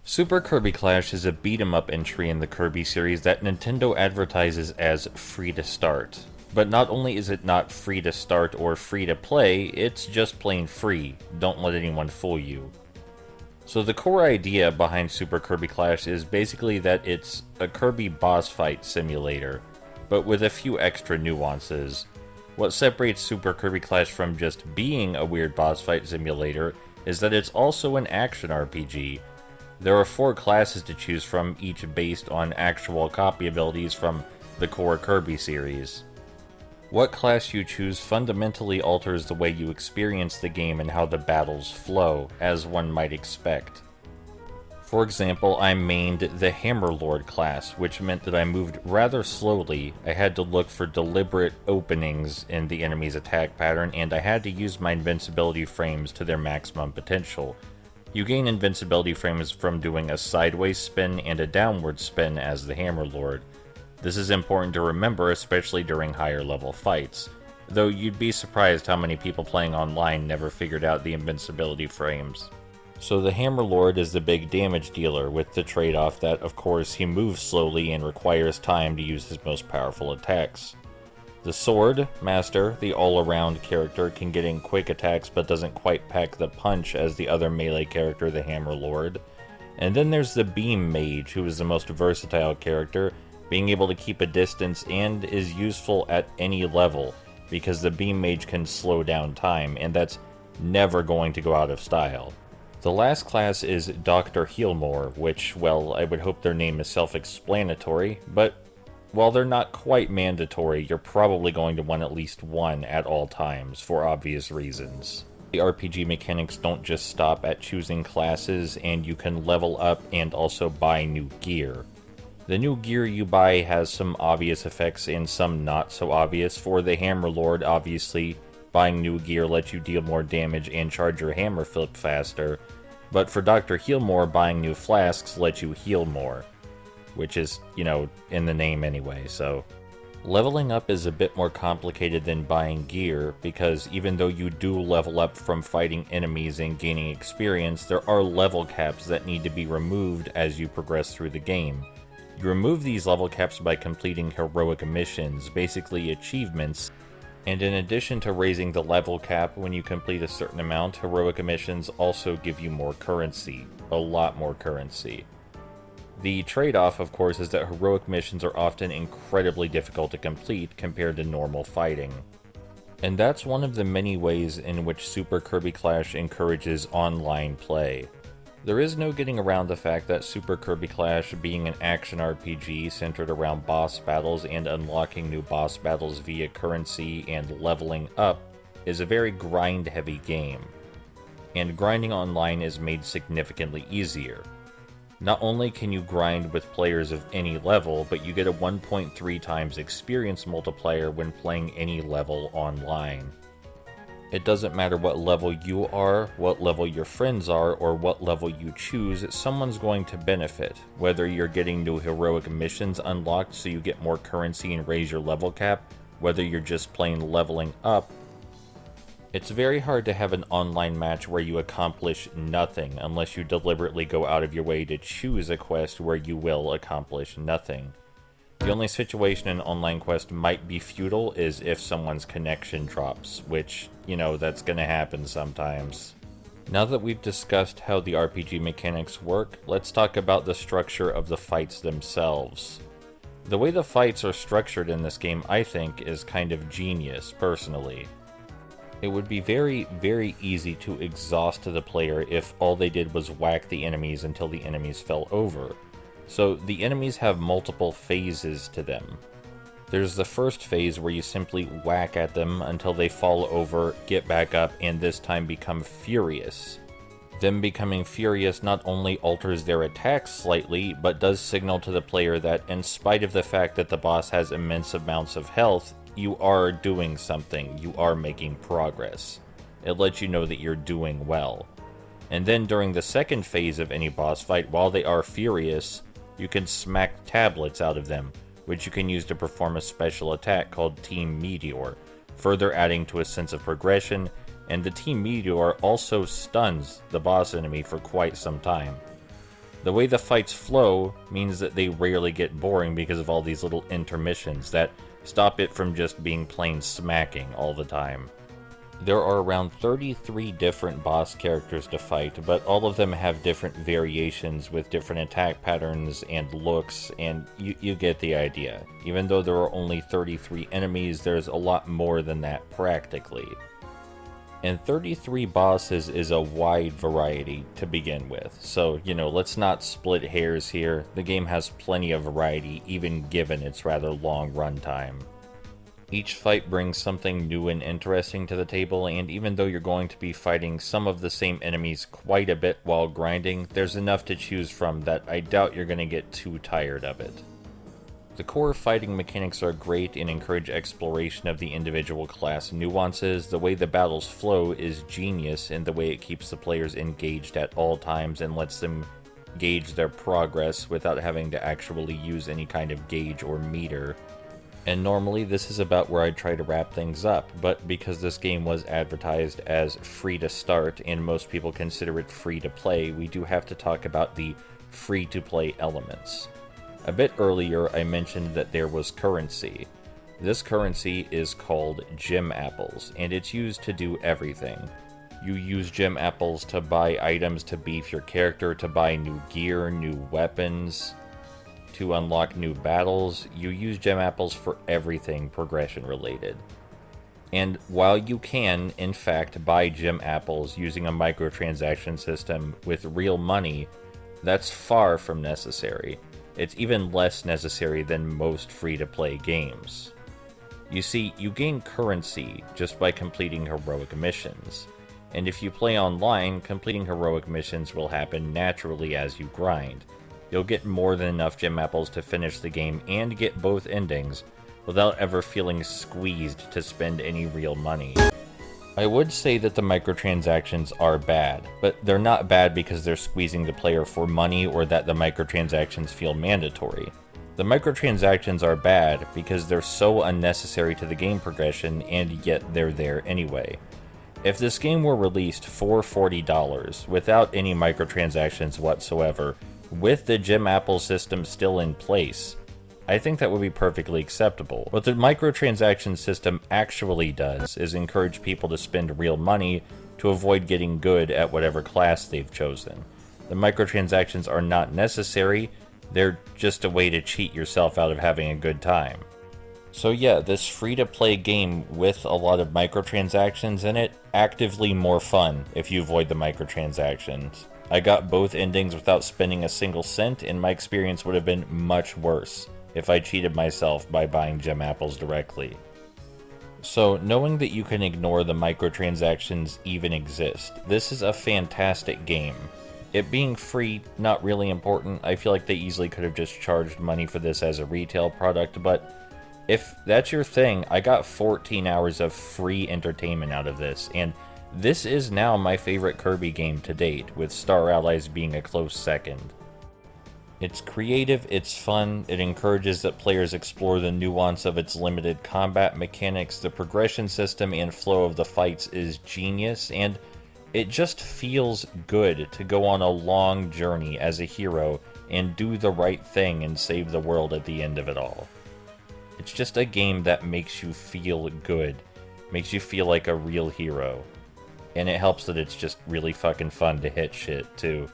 Super Kirby Clash is a beat-em-up entry in the Kirby series that Nintendo advertises as free to start. But not only is it not free to start or free to play, it's just plain free. Don't let anyone fool you. So the core idea behind Super Kirby Clash is basically that it's a Kirby boss fight simulator, but with a few extra nuances. What separates Super Kirby Clash from just being a weird boss fight simulator is that it's also an action RPG. There are 4 classes to choose from, each based on actual copy abilities from the core Kirby series. What class you choose fundamentally alters the way you experience the game and how the battles flow, as one might expect. For example, I mained the Hammerlord class, which meant that I moved rather slowly. I had to look for deliberate openings in the enemy's attack pattern, and I had to use my invincibility frames to their maximum potential. You gain invincibility frames from doing a sideways spin and a downward spin as the Hammerlord. This is important to remember, especially during higher level fights, though you'd be surprised how many people playing online never figured out the invincibility frames. So the Hammerlord is the big damage dealer, with the trade-off that, of course, he moves slowly and requires time to use his most powerful attacks. The Sword Master, the all-around character, can get in quick attacks but doesn't quite pack the punch as the other melee character, the Hammerlord. And then there's the Beam Mage, who is the most versatile character, being able to keep a distance and is useful at any level, because the Beam Mage can slow down time, and that's never going to go out of style. The last class is Dr. Healmore, which, well, I would hope their name is self-explanatory, but while they're not quite mandatory, you're probably going to want at least one at all times, for obvious reasons. The RPG mechanics don't just stop at choosing classes, and you can level up and also buy new gear. The new gear you buy has some obvious effects and some not so obvious. For the Hammerlord, obviously, buying new gear lets you deal more damage and charge your hammer flip faster, but for Dr. Healmore, buying new flasks lets you heal more. Which is, in the name anyway, so. Leveling up is a bit more complicated than buying gear, because even though you do level up from fighting enemies and gaining experience, there are level caps that need to be removed as you progress through the game. You remove these level caps by completing heroic missions, basically achievements, and in addition to raising the level cap when you complete a certain amount, heroic missions also give you more currency, a lot more currency. The trade-off, of course, is that heroic missions are often incredibly difficult to complete compared to normal fighting. And that's one of the many ways in which Super Kirby Clash encourages online play. There is no getting around the fact that Super Kirby Clash, being an action RPG centered around boss battles and unlocking new boss battles via currency and leveling up, is a very grind-heavy game. And grinding online is made significantly easier. Not only can you grind with players of any level, but you get a 1.3 times experience multiplier when playing any level online. It doesn't matter what level you are, what level your friends are, or what level you choose, someone's going to benefit. Whether you're getting new heroic missions unlocked so you get more currency and raise your level cap, whether you're just plain leveling up. It's very hard to have an online match where you accomplish nothing unless you deliberately go out of your way to choose a quest where you will accomplish nothing. The only situation an online quest might be futile is if someone's connection drops, which, that's gonna happen sometimes. Now that we've discussed how the RPG mechanics work, let's talk about the structure of the fights themselves. The way the fights are structured in this game, I think, is kind of genius, personally. It would be very, very easy to exhaust the player if all they did was whack the enemies until the enemies fell over. So the enemies have multiple phases to them. There's the first phase where you simply whack at them until they fall over, get back up, and this time become furious. Them becoming furious not only alters their attacks slightly, but does signal to the player that in spite of the fact that the boss has immense amounts of health, you are doing something, you are making progress. It lets you know that you're doing well. And then during the second phase of any boss fight, while they are furious, you can smack tablets out of them, which you can use to perform a special attack called Team Meteor, further adding to a sense of progression, and the Team Meteor also stuns the boss enemy for quite some time. The way the fights flow means that they rarely get boring because of all these little intermissions that stop it from just being plain smacking all the time. There are around 33 different boss characters to fight, but all of them have different variations with different attack patterns and looks, and you get the idea. Even though there are only 33 enemies, there's a lot more than that practically. And 33 bosses is a wide variety to begin with, so, let's not split hairs here. The game has plenty of variety, even given its rather long runtime. Each fight brings something new and interesting to the table, and even though you're going to be fighting some of the same enemies quite a bit while grinding, there's enough to choose from that I doubt you're going to get too tired of it. The core fighting mechanics are great and encourage exploration of the individual class nuances. The way the battles flow is genius in the way it keeps the players engaged at all times and lets them gauge their progress without having to actually use any kind of gauge or meter. And normally this is about where I'd try to wrap things up, but because this game was advertised as free to start and most people consider it free to play, we do have to talk about the free to play elements. A bit earlier I mentioned that there was currency. This currency is called gem apples, and it's used to do everything. You use gem apples to buy items to beef your character, to buy new gear, new weapons, to unlock new battles. You use gem apples for everything progression related. And while you can, in fact, buy gem apples using a microtransaction system with real money, that's far from necessary. It's even less necessary than most free-to-play games. You see, you gain currency just by completing heroic missions. And if you play online, completing heroic missions will happen naturally as you grind. You'll get more than enough gem apples to finish the game and get both endings, without ever feeling squeezed to spend any real money. I would say that the microtransactions are bad, but they're not bad because they're squeezing the player for money or that the microtransactions feel mandatory. The microtransactions are bad because they're so unnecessary to the game progression, and yet they're there anyway. If this game were released for $40 without any microtransactions whatsoever, with the gem apple system still in place, I think that would be perfectly acceptable. What the microtransaction system actually does is encourage people to spend real money to avoid getting good at whatever class they've chosen. The microtransactions are not necessary, they're just a way to cheat yourself out of having a good time. So yeah, this free-to-play game with a lot of microtransactions in it, actively more fun if you avoid the microtransactions. I got both endings without spending a single cent, and my experience would have been much worse if I cheated myself by buying gem apples directly. So, knowing that you can ignore the microtransactions even exist, this is a fantastic game. It being free, not really important. I feel like they easily could have just charged money for this as a retail product, but if that's your thing, I got 14 hours of free entertainment out of this, and this is now my favorite Kirby game to date, with Star Allies being a close second. It's creative, it's fun, it encourages that players explore the nuance of its limited combat mechanics, the progression system and flow of the fights is genius, and it just feels good to go on a long journey as a hero and do the right thing and save the world at the end of it all. It's just a game that makes you feel good, makes you feel like a real hero. And it helps that it's just really fucking fun to hit shit, too.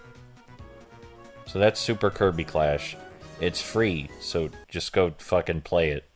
So that's Super Kirby Clash. It's free, so just go fucking play it.